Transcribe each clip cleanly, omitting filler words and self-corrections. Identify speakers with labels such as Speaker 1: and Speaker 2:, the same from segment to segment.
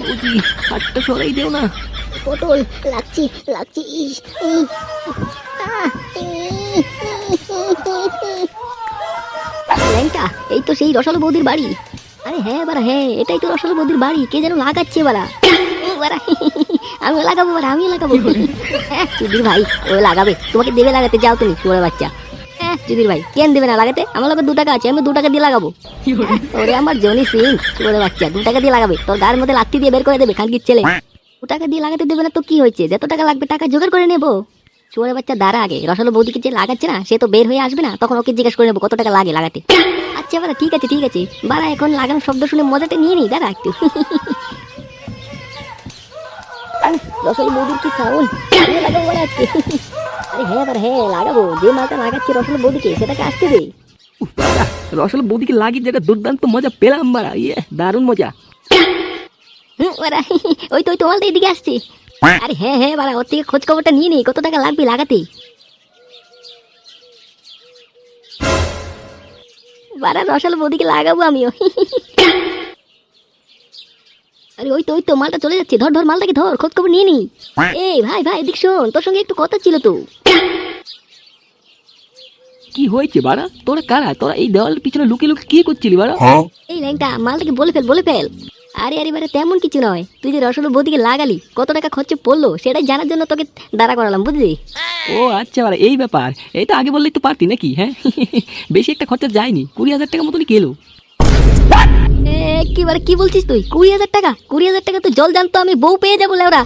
Speaker 1: বৌদি হাতটা সরাই দেও না।
Speaker 2: পটল লাগছি লাগছি। ল্যাংটা, এই তো সেই রসালো বৌদির বাড়ি। আরে হ্যাঁ বাড়া, হ্যাঁ এটাই তো রসালো বৌদির বাড়ি। কে যেন লাগাচ্ছে বাড়া। আমি লাগাবো বাড়া, আমি লাগাবো। হ্যাঁ চুদির ভাই ও লাগাবে, তোমাকে দেবে লাগাতে, যাও তুমি শুয়োরের বাচ্চা। হ্যাঁ চুদির ভাই কেন দেবে না লাগাতে, আমার লোকের 2 টাকা আছে, আমি 2 টাকা দিয়ে লাগাবো। ওরে আমার জনি সিং শুয়োরের বাচ্চা, 2 টাকা দিয়ে লাগাবে, তোর গায়ের মধ্যে লাত্তি দিয়ে বের করে দেবে খানকির ছেলে। 2 টাকা দিয়ে লাগাতে দেবে না তো কি হয়েছে, যত টাকা লাগবে টাকা জোগাড় করে নেবো। শুয়োরের বাচ্চা দাঁড়া, আগে রসালো বৌদিকে যে লাগাচ্ছে না সে তো বের হয়ে আসবে না, তখন ওকে জিজ্ঞেস করে নেবো কত টাকা লাগে লাগাতে। আচ্ছা বাড়া ঠিক আছে ঠিক আছে বাড়া, এখন লাগানোর শব্দ শুনে মজাটা নিয়ে নি, দাঁড়া একটু। রসালো বৌদির কি সাউন্ড, লাগাবো বাড়া আজকে। আরে হ্যাঁ বাড়া হ্যাঁ লাগাবো, যে মালটা লাগাচ্ছে রসালো বৌদিকে সেটাকে আসতে দে।
Speaker 1: রসালো বৌদিকে লাগিয়ে যেটা দুর্দান্ত মজা পেলাম বাড়া, ইয়ে দারুণ মজা।
Speaker 2: বাড়া ওই তো ওই তো মালটা এদিকে আসছে। আরে হ্যাঁ হ্যাঁ বাড়া, ওর থেকে খোঁজ খবরটা নিয়ে নি, কত টাকা লাগবে লাগাতে। বাড়া রসালো বৌদিকে লাগাবো আমিও। আরে ওই তো মালটা চলে যাচ্ছে, ধর ধর মালটাকে ধর, খোঁজ খবর নিয়ে নি। এই ভাই ভাই এদিক শোন, তোর সঙ্গে একটু কথা ছিল তো।
Speaker 1: কি হয়েছে বাড়া, তোরা কারা, তোরা এই দেওয়ালের পিছনে লুকিয়ে লুকিয়ে কি করছিলি বাড়া?
Speaker 2: এই ল্যাংটা মালটাকে বলে ফেল বলে ফেল। আরে আরে বারে তেমন কিছু নয়, তুই যে রসালো বৌদিকে লাগালি কত টাকা খরচা পড়লো সেটাই জানার জন্য তোকে দাঁড়া করালাম, বুঝলি?
Speaker 1: ও আচ্ছা বাড়া এই ব্যাপার, এটা আগে বললেই তো পারতি নাকি? হ্যাঁ বেশি একটা খরচা যায়নি, 20,000 টাকা মতনই কেলো।
Speaker 2: একেবারে কি বলছিস তুই? 20,000 টাকা? 20,000 টাকা তো জল জানতো, আমি বউ পেয়ে যাবো লেওরা।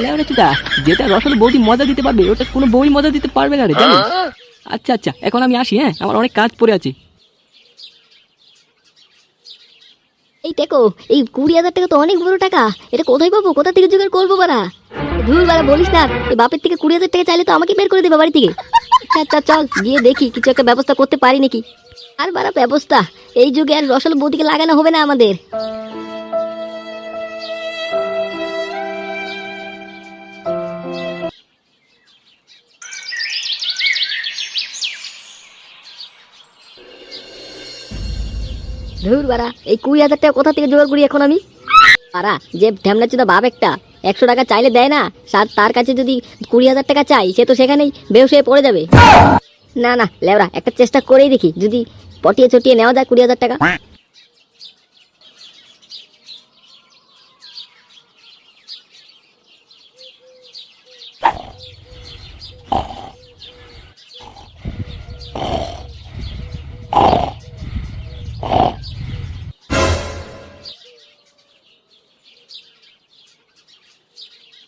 Speaker 1: লেওরা চুদা, যেটা রসালো বৌদি মজা দিতে পারবে ওটা কোনো বউই মজা দিতে পারবে না রে, জানিস? আচ্ছা আচ্ছা এখন আমি আসি, হ্যাঁ আমার অনেক কাজ পড়ে আছে।
Speaker 2: এই টেকো, এই 20,000 টাকা তো অনেক বড় টাকা, এটা কোথায় পাবো, কোথা থেকে জোগাড় করবো বাড়া? ধুর বাড়া বলিস না, এই বাপের থেকে 20,000 টাকা চাইলে তো আমাকে বের করে দেবে বাড়ি থেকে। আচ্ছা আচ্ছা চল গিয়ে দেখি কিছু একটা ব্যবস্থা করতে পারি নাকি। আর বাড়া ব্যবস্থা এই যুগে আর রসালো বৌদিকে লাগানো হবে না আমাদের। ধুর বাড়া, এই 20,000 টাকা কোথা থেকে জোগাড় করি এখন আমি? বাড়া যে ঢ্যামলা চুদা বাপ একটা 100 টাকা চাইলে দেয় না, তার কাছে যদি 20,000 টাকা চাই সে তো সেখানেই বেহুশ হয়ে পড়ে যাবে। না না লেওরা, একটা চেষ্টা করেই দেখি, যদি পটিয়ে চটিয়ে নেওয়া যায় 20,000 টাকা।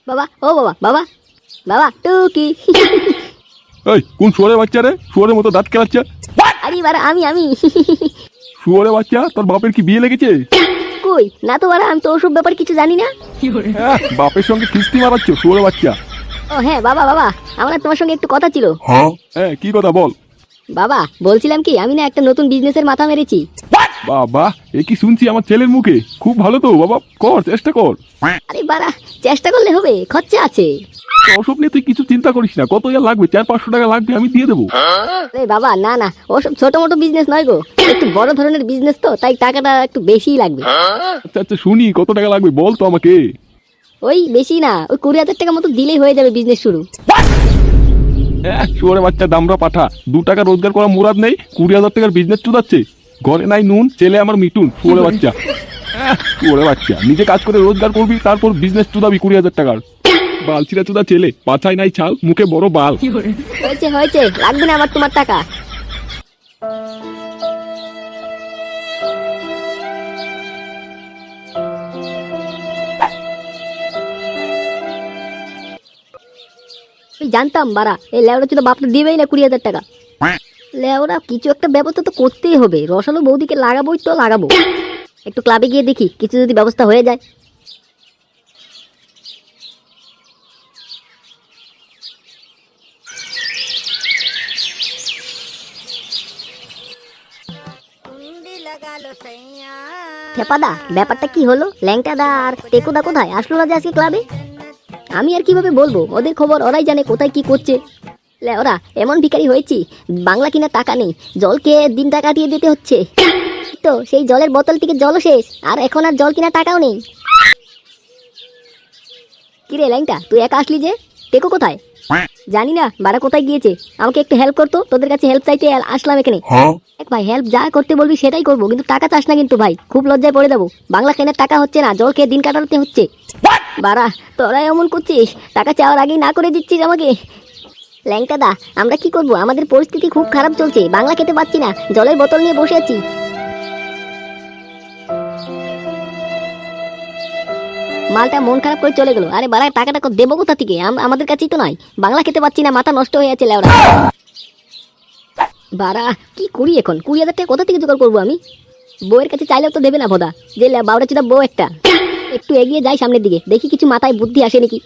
Speaker 2: বাবা ও বাবা বাবা বাবা টুকি।
Speaker 3: এই কোন শুয়োরের বাচ্চা রে, শুয়োরের মতো দাঁত কেলাচ্ছে?
Speaker 2: আরে বাড়া আমি
Speaker 3: শুয়োরের বাচ্চা, তোর বাপের কি বিয়ে লেগেছে?
Speaker 2: কই না তো বাড়া, আমি তো ওসব ব্যাপারে কিছু জানি না।
Speaker 3: বাপের সঙ্গে খিস্তি মারাচ্ছ শুয়োরের বাচ্চা?
Speaker 2: ও হ্যাঁ বাবা বাবা, আমার তোমার সঙ্গে একটু কথা ছিল।
Speaker 3: হ্যাঁ কি কথা বল?
Speaker 2: বাবা বলছিলাম কি, আমি না একটা নতুন বিজনেসের মাথা মেরেছি।
Speaker 3: বাবা এ কি শুনছি আমার ছেলের মুখে, খুব ভালো তো বাবা, কর চেষ্টা কর।
Speaker 2: আরে বাড়া চেষ্টা করলে হবে, খরচা আছে।
Speaker 3: ওসব নিয়ে তুই কিছু চিন্তা করিস না, কত ইয়া লাগবে, 400-500 টাকা লাগবে, আমি দিয়ে দেবো।
Speaker 2: আরে বাবা না না, ওসব ছোট মোটো বিজনেস নয় গো, একটু বড় ধরনের বিজনেস তো, তাই টাকাটা একটু বেশিই লাগবে।
Speaker 3: আচ্ছা আচ্ছা শুনি কত টাকা লাগবে বল তো আমাকে।
Speaker 2: ওই বেশি না, ওই 20,000 টাকা মতো দিলেই হয়ে যাবে বিজনেস শুরু।
Speaker 3: শুয়োরের বাচ্চা দামরা পাঠা, 2 টাকা রোজগার করা মুরাদ নেই, 20,000 টাকার বিজনেস চুদাচ্ছে। ঘরে নাই নুন, ছেলে আমার মিটুন, শুয়োরের বাচ্চা। শুয়োরের বাচ্চা নিজে কাজ করে রোজগার করবি, তারপর বিজনেস চুদাবি 20,000 টাকার। বালছিরা চুদা ছেলে, পাছায় নাই ছাল, মুখে বড় বাল।
Speaker 2: হয়েছে হয়েছে, লাগবে না আমার তোমার টাকা। জানতাম বাড়া এই লেওরা চুদা বাপটা দিবেই না 20,000 টাকা। লেওরা কিছু একটা ব্যবস্থা তো করতেই হবে, রসালো বৌদিকে লাগাবোই তো লাগাবো। একটু ক্লাবে গিয়ে দেখি কিছু যদি ব্যবস্থা হয়ে যায়। খেপাদা ব্যাপারটা কি হলো, ল্যাংটাদা আর টেকুদা কোথায় আসলো না যে আজকে ক্লাবে? আমি আর কিভাবে বলবো, ওদের খবর ওরাই জানে কোথায় কি করছে। ওরা এমন ভিখারি হয়েছি, বাংলা কিনা টাকা নেই, জলকে দিনটা কাটিয়ে দিতে হচ্ছে। তো সেই জলের বোতল থেকে জলও শেষ, আর এখন আর জল কিনা টাকাও নেই। কিরে ল্যাংটা, তুই একা আসলি যে? টেকো কোথায়? জানি না, বাড়া কোথায় গিয়েছে। আমাকে একটু হেল্প করতো, তোদের কাছে হেল্প চাইতে আসলাম এখানে। এক ভাই, হেল্প যা করতে বলবি সেটাই করবো, কিন্তু টাকা চাস না কিন্তু ভাই, খুব লজ্জায় পড়ে যাবো। বাংলা কেনার টাকা হচ্ছে না, জল খেয়ে দিন কাটাতে হচ্ছে। বাড়া তোরা এমন করছিস, টাকা চাওয়ার আগেই না করে দিচ্ছিস আমাকে। ল্যাংটা দা, আমরা কি করব, আমাদের পরিস্থিতি খুব খারাপ চলছে, বাংলা খেতে পাচ্ছি না, জলের বোতল নিয়ে বসে আছি। মালটা মন খারাপ করে চলে গেল। আরে বাড়া, টাকাটা দেবো কোথা থেকে? আমাদের কাছেই তো নাই, বাংলা খেতে পাচ্ছি না, মাথা নষ্ট হয়ে আছে লেওড়া। বাড়া কি করি এখন? 20,000 টাকা কোথা থেকে জোগাড় করবো আমি? বউয়ের কাছে চাইলেও তো দেবে না ভোদা, যে বাউরা চুদা বউ একটা। একটু এগিয়ে যাই সামনের দিকে, দেখি কিছু মাথায় বুদ্ধি আসে নাকি।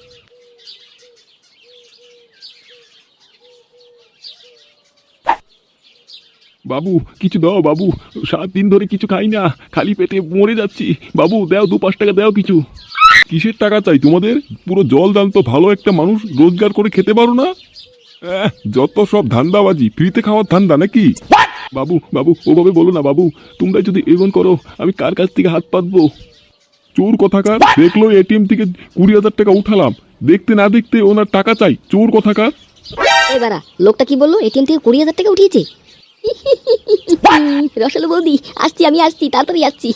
Speaker 3: বাবু কিছু দাও বাবু, 7 দিন ধরে কিছু খাই না, খালি পেটে মরে যাচ্ছি। বাবু দাও, 2-5 টাকা দাও কিছু। কিসের টাকা চাই তোমাদের? পুরো জল দান তো, ভালো একটা মানুষ রোজগার করে খেতে পারো না? যত সব ধান্দাবাজি, ফ্রিতে খাওয়ার ধান্দা নাকি? বাবু বাবু ওভাবে বলো না বাবু, তোমরা যদি এমন করো আমি কার কাছ থেকে হাত পাতবো? চোর কথাকার, দেখলো এটিএম থেকে 20,000 টাকা উঠালাম, দেখতে না দেখতে ওনার টাকা চাই, চোর কথাকার।
Speaker 2: এবারা লোকটা কি বললো? এটিএম থেকে 20,000 টাকা উঠিয়েছে? রসালো বৌদি, আসছি আমি, আসছি, তাড়াতাড়ি আসছি।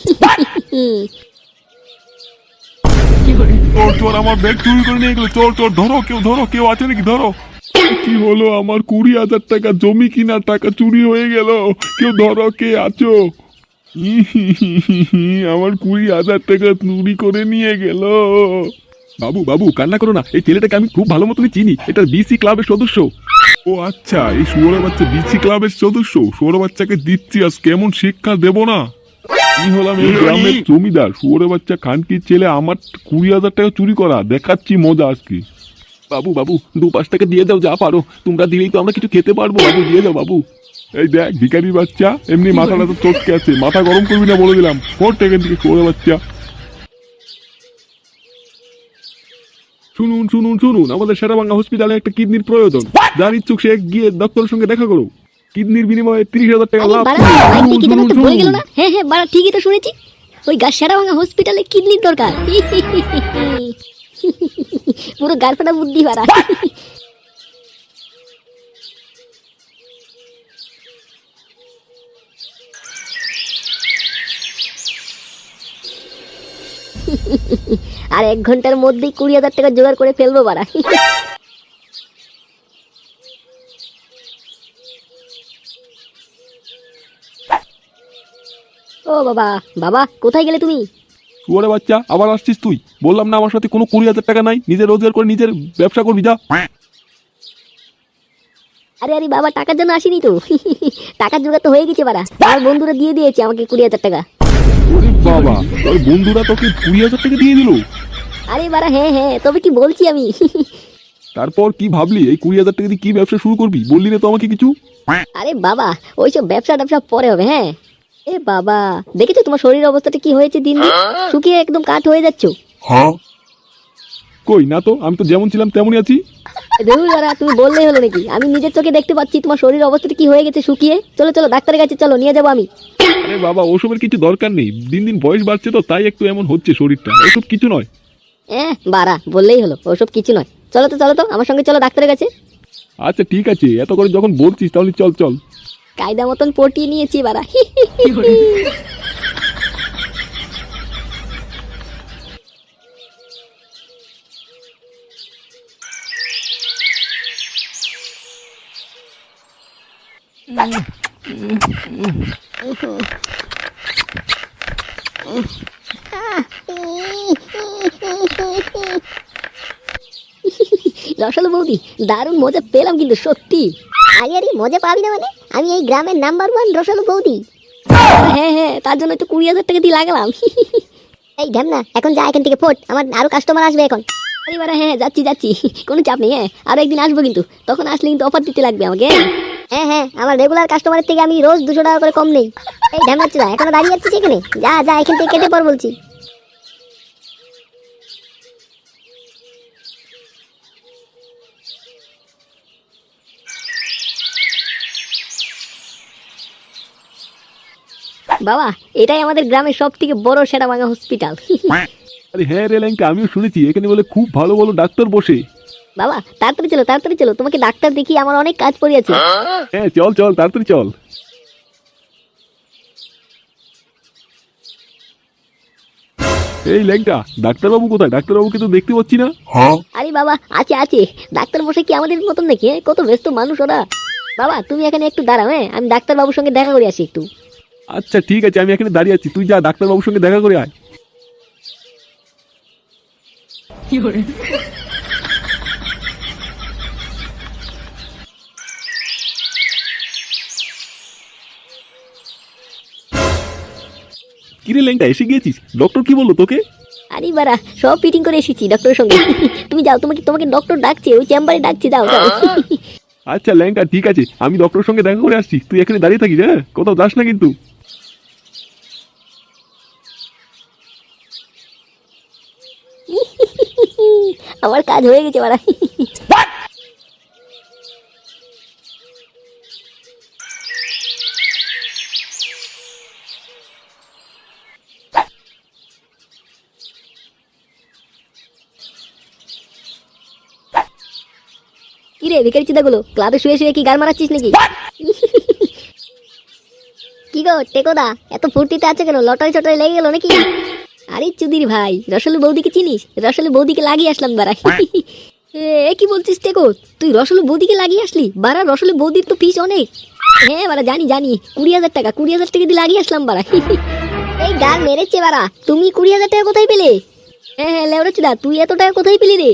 Speaker 3: চোর চোর, আমার ব্যাগ চুরি করে নিয়ে গেলো, চোর চোর, ধরো কেউ, ধরো কেউ আছে নাকি, ধরো। কি হলো? আমার 20,000 টাকা জমি কিনার টাকা চুরি হয়ে গেল, কেউ ধরো, কে আছো? আমার 20,000 টাকা চুরি করে নিয়ে গেল। বাবু বাবু কান্না করো না, এই ছেলেটাকে আমি খুব ভালো মতনই চিনি, এটা বিসি ক্লাবের সদস্য। ও আচ্ছা, এই শুয়োর বাচ্চা বিসি ক্লাবের সদস্য। শুয়োর বাচ্চাকে দিচ্ছি আজ কেমন শিক্ষা দেব না। কি হলাম এই গ্রামের জমিদার, শুয়োর বাচ্চা খানকির ছেলে আমার 20,000 টাকা চুরি করা, দেখাচ্ছি মজা আজকে। বাবু বাবু 2-5 টাকা দিয়ে দাও, যা পারো, তোমরা দিলেই তো আমরা কিছু খেতে পারবো। বাবু দিয়ে দাও বাবু। এই দেখ ভিখারির বাচ্চা, এমনি মাথাটা তো চটকে আছে, মাথা গরম করবি না বলে দিলাম। ফোর টাকার দিকে শুয়োর বাচ্চা। শুনুন শুনুন শুনুন, আমাদের শেরাবাংলা হসপিটালে একটা কিডনির প্রয়োজন, যার ইচ্ছুক সে গিয়ে ডক্টরের সঙ্গে দেখা করো, কিডনির বিনিময়ে 30,000 টাকা লাভ।
Speaker 2: হ্যাঁ হ্যাঁ বাড়া, ঠিকই তো শুনেছি, ওই শেরাবাংলা হসপিটালে কিডনির দরকার। পুরো গারফাটা বুদ্ধি বাড়া। আর 1 ঘন্টার মধ্যেই 20,000 টাকা জোগাড় করে ফেলবো বাড়া। ও বাবা, বাবা কোথায় গেলে তুমি?
Speaker 3: শুয়োরে বাচ্চা, আবার আসছিস তুই? বললাম না আমার সাথে কোনো 20,000 টাকা নাই, নিজে রোজগার করে নিজের ব্যবসা করবি, যা।
Speaker 2: আরে আরে বাবা, টাকার জন্য আসিনি তো। টাকার জোগাড় তো হয়ে গেছে বাড়া, আমার বন্ধুরা দিয়ে দিয়েছে আমাকে 20,000 টাকা।
Speaker 3: ওরে বাবা, তোর বন্ধুরা তোকে 20,000 টাকা দিয়ে দিল?
Speaker 2: আরে বাড়া হ্যাঁ হ্যাঁ, তবে কি বলছি আমি।
Speaker 3: তারপর কি ভাবলি এই 20,000 টাকা দিয়ে কি ব্যবসা শুরু করবি? বললি না তো আমাকে কিছু।
Speaker 2: আরে বাবা, ওইসব ব্যবসা পরে হবে। হ্যাঁ এ বাবা, দেখেছো তোমার শরীরের অবস্থাটা কি হয়েছে? দিন দিন শুকিয়ে একদম কাঠ হয়ে যাচ্ছ।
Speaker 3: কই না তো, আমি তো যেমন ছিলাম তেমনই আছি।
Speaker 2: তুমি বললেই হলো নাকি? আমি নিজের চোখে দেখতে পাচ্ছি তোমার শরীরের অবস্থাটা কি হয়ে গেছে, শুকিয়ে। চলো চলো ডাক্তারের কাছে চলো, নিয়ে যাবো আমি।
Speaker 3: আরে বাবা, ওসবের কিছু দরকার নেই, দিন দিন বয়স বাড়ছে তো তাই একটু এমন হচ্ছে শরীরটা, ওসব কিছু নয়।
Speaker 2: বাড়া বললেই হলো, ওসব কিছু নয়। চলো তো চলো তো, আমার সঙ্গে চলো ডাক্তারের কাছে।
Speaker 3: আচ্ছা ঠিক আছে, এত করে যখন বলছিস তাহলে চল চল।
Speaker 2: কায়দা মতন পটিয়ে নিয়েছি বাড়া। রসালো বৌদি, দারুণ মজা পেলাম কিন্তু সত্যি। আরে আরে মজা পাবি না মানে? আমি এই গ্রামের নাম্বার 1 রসালো বৌদি। হ্যাঁ হ্যাঁ, তার জন্য তো 20,000 টাকা দিয়ে লাগালাম। এই ঢ্যামনা, এখন যা এখান থেকে ফোট, আমার আরো কাস্টমার আসবে এখন। এবারে হ্যাঁ যাচ্ছি যাচ্ছি, কোনো চাপ নেই। হ্যাঁ আরো একদিন আসবো কিন্তু, তখন আসলে কিন্তু অফার দিতে লাগবে আমাকে। হ্যাঁ হ্যাঁ, আমার রেগুলার কাস্টমারের থেকে আমি রোজ 200 টাকা করে কম নেই। এই ঢ্যামনা চুদা, এখনো দাঁড়িয়ে যাচ্ছিস এখানে? যা যা, এখান থেকে কেটে পর বলছি। বাবা এটাই আমাদের গ্রামের সব থেকে বড় সেরা ভাঙা হসপিটাল।
Speaker 3: আরে হ্যাঁ রে ল্যাংটা, আমিও শুনেছি এখানে বলে খুব ভালো ভালো ডাক্তার বসে।
Speaker 2: বাবা তাড়াতাড়ি চলো, তোমাকে ডাক্তার দেখিয়ে আমার অনেক কাজ পড়িয়েছে।
Speaker 3: হ্যাঁ চল চল তাড়াতাড়ি চল। এই ল্যাংটা, ডাক্তারবাবু কোথায়? ডাক্তারবাবুকে তো দেখতে পাচ্ছি না।
Speaker 2: আরে বাবা আছে, ডাক্তার মশাই কি আমাদের মতন নাকি? কত ব্যস্ত মানুষ ওরা। বাবা তুমি এখানে একটু দাঁড়াও, হ্যাঁ আমি ডাক্তার বাবুর সঙ্গে দেখা করে আসি একটু।
Speaker 3: আচ্ছা ঠিক আছে, আমি এখানে দাঁড়িয়ে আছি, তুই যা ডাক্তারবাবুর সঙ্গে দেখা করে আয়। কিরে ল্যাংটা, এসে গিয়েছিস? ডক্টর কি বললো তোকে?
Speaker 2: আরে বাড়া সব ফিটিং করে এসেছি ডক্টরের সঙ্গে। তুমি যাও, তোমাকে ডক্টর ডাকছে, ওই চেম্বারে ডাকছে, যাও।
Speaker 3: আচ্ছা ল্যাংটা ঠিক আছে, আমি ডক্টরের সঙ্গে দেখা করে আসছি, তুই এখানে দাঁড়িয়ে থাকিস, হ্যাঁ কোথাও যাস না কিন্তু।
Speaker 2: আমার কাজ হয়ে গেছে বাড়া। কিরে ভিখারি চিদাগুলো, ক্লাবে শুয়ে শুয়ে কি গান মারাচ্ছিস নাকি? কি গো টেকোদা, এত ফুর্তিতে আছে কেন? লটারি চটারি লেগে গেল নাকি? আরে চুদির ভাই, রসলু বৌদিকে চিনিস? রসলু বৌদিকে লাগিয়ে আসলাম বাড়া। এ কি বলছিস টেকো, তুই রসলু বৌদিকে লাগিয়ে আসলি? বাড়া রসলু বৌদির তো ফিস অনেক। হ্যাঁ বাড়া জানি 20,000 টাকা, 20,000 টাকা দিয়ে লাগিয়ে আসলাম বাড়া। এই গান মেরেছে বাড়া, তুমি 20,000 টাকা কোথায় পেলে? হ্যাঁ লেওড়া চুদা, তুই এত টাকা কোথায় পেলি রে?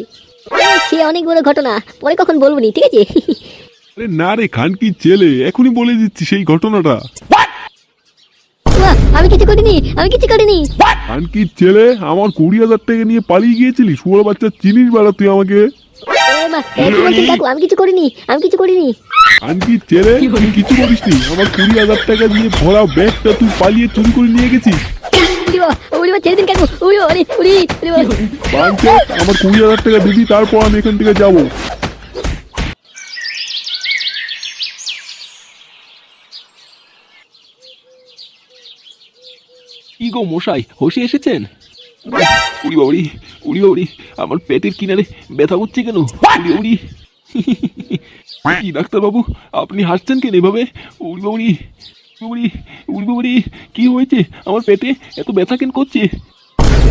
Speaker 2: সে অনেক বড় ঘটনা, পরে কখন বলবো নি, ঠিক আছে?
Speaker 3: আরে না রে খানকির ছেলে, এখনই বলে দিচ্ছি সেই ঘটনাটা।
Speaker 2: আমি কিছু করিনি।
Speaker 3: খানকির ছেলে, আমার 20,000 টাকা নিয়ে পালিয়ে গিয়েছিলি, শুয়োর বাচ্চা, চিনিস বাড়া তুই আমাকে?
Speaker 2: আমি কিছু করিনি।
Speaker 3: খানকির ছেলে, তুই কিছু করিসনি, আমার 20,000 টাকা দিয়ে ভরা ব্যাগটা তুই পালিয়ে চুরি করে নিয়ে গেছিস। আমার 20,000 টাকা দিবি, তারপর আমি এখান থেকে যাবো। কি গো মশাই, হোশে এসেছেন? উড়ি বাবরি, আমার পেটের কিনারে ব্যথা করছে কেন? উড়ি কি ডাক্তারবাবু, আপনি হাসছেন কেন এভাবে? উড়ি বাবরি, কি হয়েছে? আমার পেটে এত ব্যথা কেন করছে?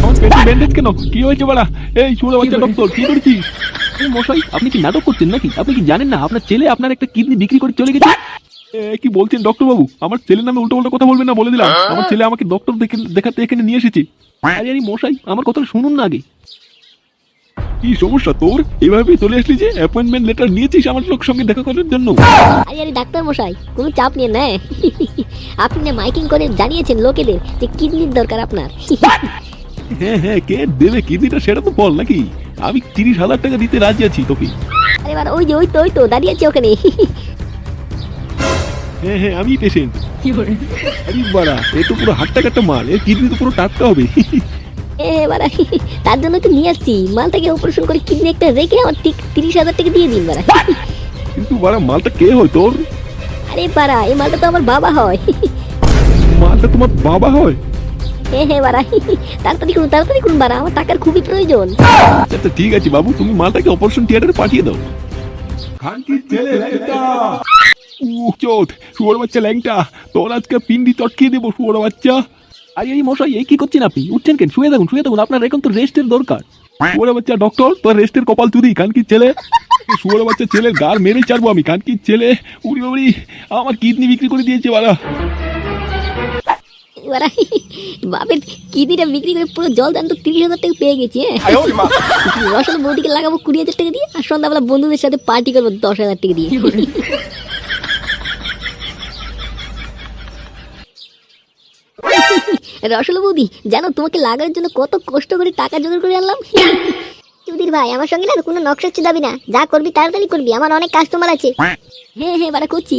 Speaker 3: আমার পেটে ব্যান্ডেজ কেন? কি হয়েছে বাড়া? এই ছোড়া বাচ্চা ডক্টর, কি করেছিস? মশাই আপনি কি নাটক করছেন নাকি? আপনি কি জানেন না আপনার ছেলে আপনার একটা কিডনি বিক্রি করে চলে গেছে? কি বলছেন ডক্টর বাবু? আমার ছেলের নামে উল্টো কথা বলবেন না, বলে দিলাম। আমার ছেলে আমাকে ডক্টর দেখাতে এখানে নিয়ে এসেছে। আরে মশাই, আমার কথাটা শুনুন না আগে। কি সমস্যা তোর? এভাবে চলে আসলি যে? অ্যাপয়েন্টমেন্ট লেটার নিয়েছিস আমার লোক সঙ্গে দেখা করার জন্য?
Speaker 2: আরে ডাক্তার মশাই, কোনো চাপ নিয়ে না। আপনি না মাইকিং করে জানিয়েছেন লোকেদের যে কিডনির দরকার আপনার।
Speaker 3: হ্যাঁ কে দেবে কিডনিটা সেটা তো বল নাকি? আমি 30,000 টাকা দিতে রাজি আছি তোকে।
Speaker 2: আরে বাবা ওই তো দাঁড়িয়ে আছে ওখানে।
Speaker 3: হ্যাঁ আমি পেশেন্ট। আরে বাড়া, এ তো পুরো হাট্টা কাট্টা মাল, এর কিডনি তো পুরো টাটকা হবে।
Speaker 2: বাড়া, তার জন্য তো নিয়ে আসছি মালটাকে অপারেশন করে কিডনি একটা রেখে আমার ঠিক 30,000 টাকা দিয়ে দিন বাড়া।
Speaker 3: কিন্তু বাড়া মালটা কে হয় তোর?
Speaker 2: আরে বাড়া, এই মালটা তো আমার বাবা হয়।
Speaker 3: মালটা তোমার বাবা হয়?
Speaker 2: হ্যাঁ বাড়া, তাড়াতাড়ি করুন বাড়া, আমার টাকার খুবই প্রয়োজন।
Speaker 3: আচ্ছা ঠিক আছে বাবু, তুমি মালটাকে অপারেশন থিয়েটারে পাঠিয়ে দাও। খানকির ছেলে ল্যাংটা, চোদ শুয়োর বাচ্চা ল্যাংটা, তোর আজকে পিন্ডি চটকিয়ে দেবো শুয়োর বাচ্চা।
Speaker 1: আরে এই মশাই, এই কি করছেন আপনি? উঠছেন কেন? শুয়ে থাকুন, আপনার এখন তো রেস্টের দরকার।
Speaker 3: শুয়োর বাচ্চা ডক্টর, তোর রেস্টের কপাল চুদি খানকির ছেলে। শুয়োর বাচ্চা ছেলের গার মেরে ছাড়বো আমি, খানকির ছেলে। উড়ি বাবরি, আমার কিডনি বিক্রি করে দিয়েছে বাড়া।
Speaker 2: বাপের কিডনিটা বিক্রি করে পুরো জল দান তো 30,000 টাকা পেয়ে গেছি। রসল বৌদিকে লাগাবো 20,000 টাকা দিয়ে, আর সন্ধ্যাবেলা বন্ধুদের সাথে পার্টি করবো 10,000 টাকা দিয়ে। রসল বৌদি, জানো তোমাকে লাগানোর জন্য কত কষ্ট করে টাকা জোগাড় করে আনলাম। চুদির ভাই, আমার সঙ্গে না কোনো নকশা দাবি না, যা করবি তাড়াতাড়ি করবি, আমার অনেক কাস্টমার আছে। হ্যাঁ বাড়া করছি।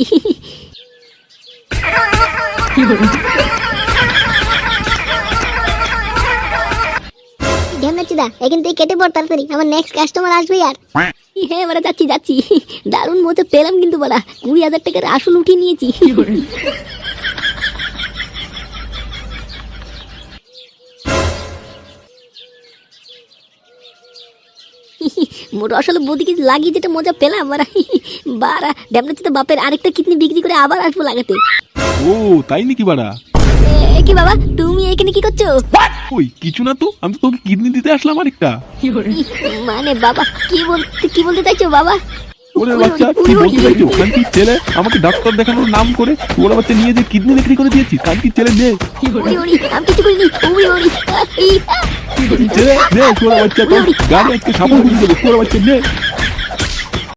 Speaker 2: এখান থেকে কেটে পড় তাড়াতাড়ি, আমার নেক্সট কাস্টমার আসবে। আর হ্যাঁ বাড়া যাচ্ছি। দারুণ মজা পেলাম কিন্তু বাড়া, 20,000 টাকার আসল উঠিয়ে নিয়েছি। রসালো বৌদিকে লাগিয়ে যেটা মজা পেলাম বারা, বারা ড্যামনা তো বাপের আরেকটা কিডনি বিক্রি করে আবার আসবো লাগাতে।
Speaker 3: ও তাই নাকি বাড়া?
Speaker 2: কি বাবা তুমি এখানে কি করছো?
Speaker 3: ওই কিছু না তো, আমি তো তোকে কিডনি দিতে আসলাম আরেকটা।
Speaker 2: মানে বাবা কি বলতে চাইছো বাবা?
Speaker 3: ওরে বাচ্চা কি বলতে চাইছো? কানকির ছেলে আমাকে ডাক্তার দেখানোর নাম করে ওরা বাচ্চা নিয়ে যে কিডনি বিক্রি করে দিয়েছি, কানকির ছেলে নে।
Speaker 2: আমি কিছু করিনি।
Speaker 3: ছেলে নে, ওরা বাচ্চা তো গাড়ি আজকে সাপোর্ট করে দেবো, ওরা বাচ্চা নে।